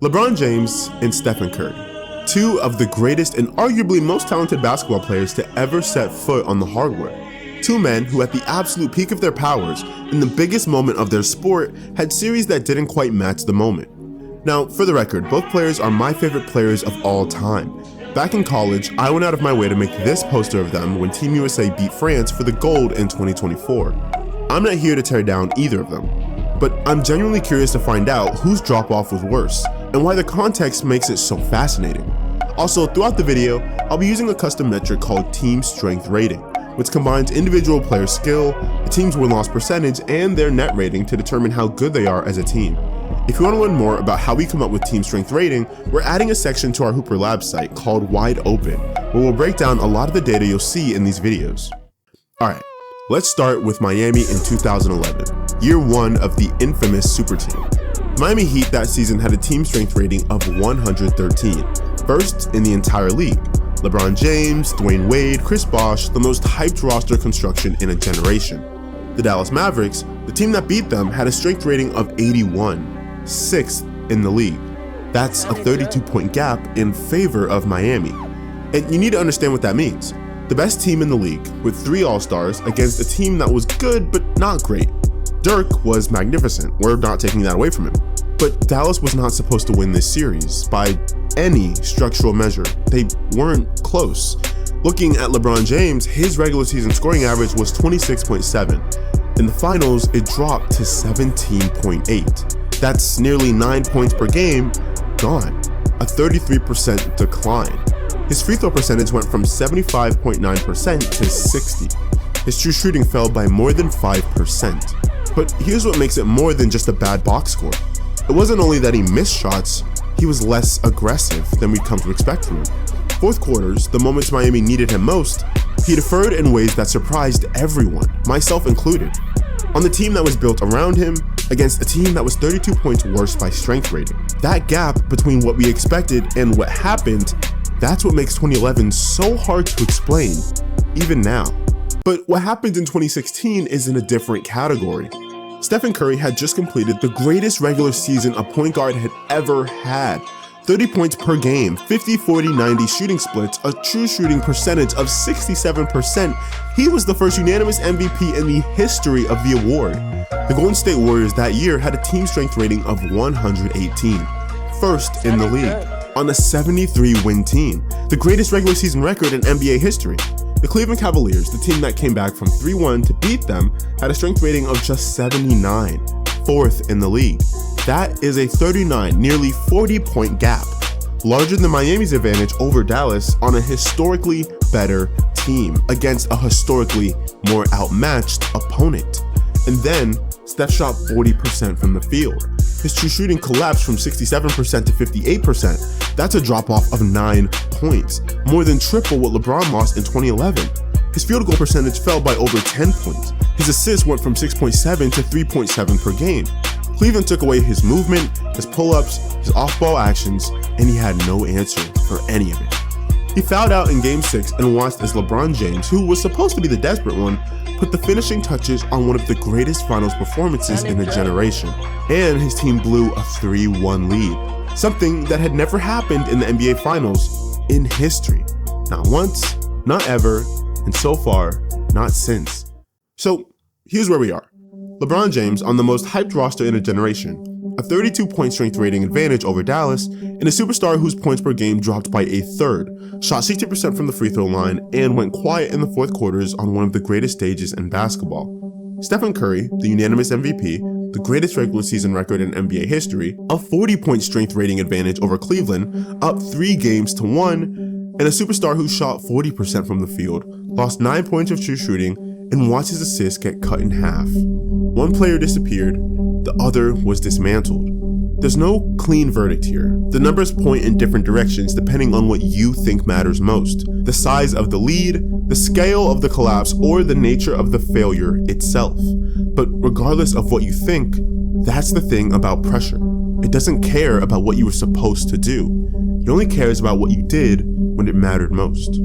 LeBron James and Steph Curry, two of the greatest and arguably most talented basketball players to ever set foot on the hardwood. Two men who at the absolute peak of their powers, in the biggest moment of their sport, had series that didn't quite match the moment. Now, for the record, both players are my favorite players of all time. Back in college, I went out of my way to make this poster of them when Team USA beat France for the gold in 2024. I'm not here to tear down either of them, but I'm genuinely curious to find out whose drop-off was worse, and why the context makes it so fascinating. Also, throughout the video, I'll be using a custom metric called Team Strength Rating, which combines individual player skill, the team's win-loss percentage, and their net rating to determine how good they are as a team. If you want to learn more about how we come up with Team Strength Rating, we're adding a section to our Hooper Labs site called Wide Open, where we'll break down a lot of the data you'll see in these videos. Alright, let's start with Miami in 2011, year one of the infamous Super Team. Miami Heat that season had a team strength rating of 113, first in the entire league. LeBron James, Dwayne Wade, Chris Bosh, the most hyped roster construction in a generation. The Dallas Mavericks, the team that beat them, had a strength rating of 81, sixth in the league. That's a 32-point gap in favor of Miami. And you need to understand what that means. The best team in the league, with 3 All-Stars, against a team that was good but not great. Dirk was magnificent, we're not taking that away from him. But Dallas was not supposed to win this series by any structural measure. They weren't close. Looking at LeBron James, his regular season scoring average was 26.7. In the finals, it dropped to 17.8. That's nearly 9 points per game gone, a 33% decline. His free throw percentage went from 75.9% to 60. His true shooting fell by more than 5%. But here's what makes it more than just a bad box score. It wasn't only that he missed shots, he was less aggressive than we'd come to expect from him. Fourth quarters, the moments Miami needed him most, he deferred in ways that surprised everyone, myself included. On the team that was built around him, against a team that was 32 points worse by strength rating. That gap between what we expected and what happened, that's what makes 2011 so hard to explain, even now. But what happened in 2016 is in a different category. Steph Curry had just completed the greatest regular season a point guard had ever had. 30 points per game, 50-40-90 shooting splits, a true shooting percentage of 67%. He was the first unanimous MVP in the history of the award. The Golden State Warriors that year had a team strength rating of 118, first in the league, on a 73-win team, the greatest regular season record in NBA history. The Cleveland Cavaliers, the team that came back from 3-1 to beat them, had a strength rating of just 79, fourth in the league. That is a 39, nearly 40-point gap, larger than Miami's advantage over Dallas on a historically better team against a historically more outmatched opponent. And then, Steph shot 40% from the field. His true shooting collapsed from 67% to 58%. That's a drop-off of 9 points, more than triple what LeBron lost in 2011. His field goal percentage fell by over 10 points. His assists went from 6.7 to 3.7 per game. Cleveland took away his movement, his pull-ups, his off-ball actions, and he had no answer for any of it. He fouled out in Game 6 and watched as LeBron James, who was supposed to be the desperate one, put the finishing touches on one of the greatest finals performances in a generation, and his team blew a 3-1 lead, something that had never happened in the NBA Finals in history. Not once, not ever, and so far, not since. So here's where we are. LeBron James on the most hyped roster in a generation, a 32-point strength rating advantage over Dallas, and a superstar whose points per game dropped by a third, shot 60% from the free throw line, and went quiet in the fourth quarters on one of the greatest stages in basketball. Steph Curry, the unanimous MVP, the greatest regular season record in NBA history, a 40-point strength rating advantage over Cleveland, up 3 games to 1, and a superstar who shot 40% from the field, lost 9 points of true shooting, and watched his assists get cut in half. One player disappeared, the other was dismantled. There's no clean verdict here. The numbers point in different directions depending on what you think matters most. The size of the lead, the scale of the collapse, or the nature of the failure itself. But regardless of what you think, that's the thing about pressure. It doesn't care about what you were supposed to do. It only cares about what you did when it mattered most.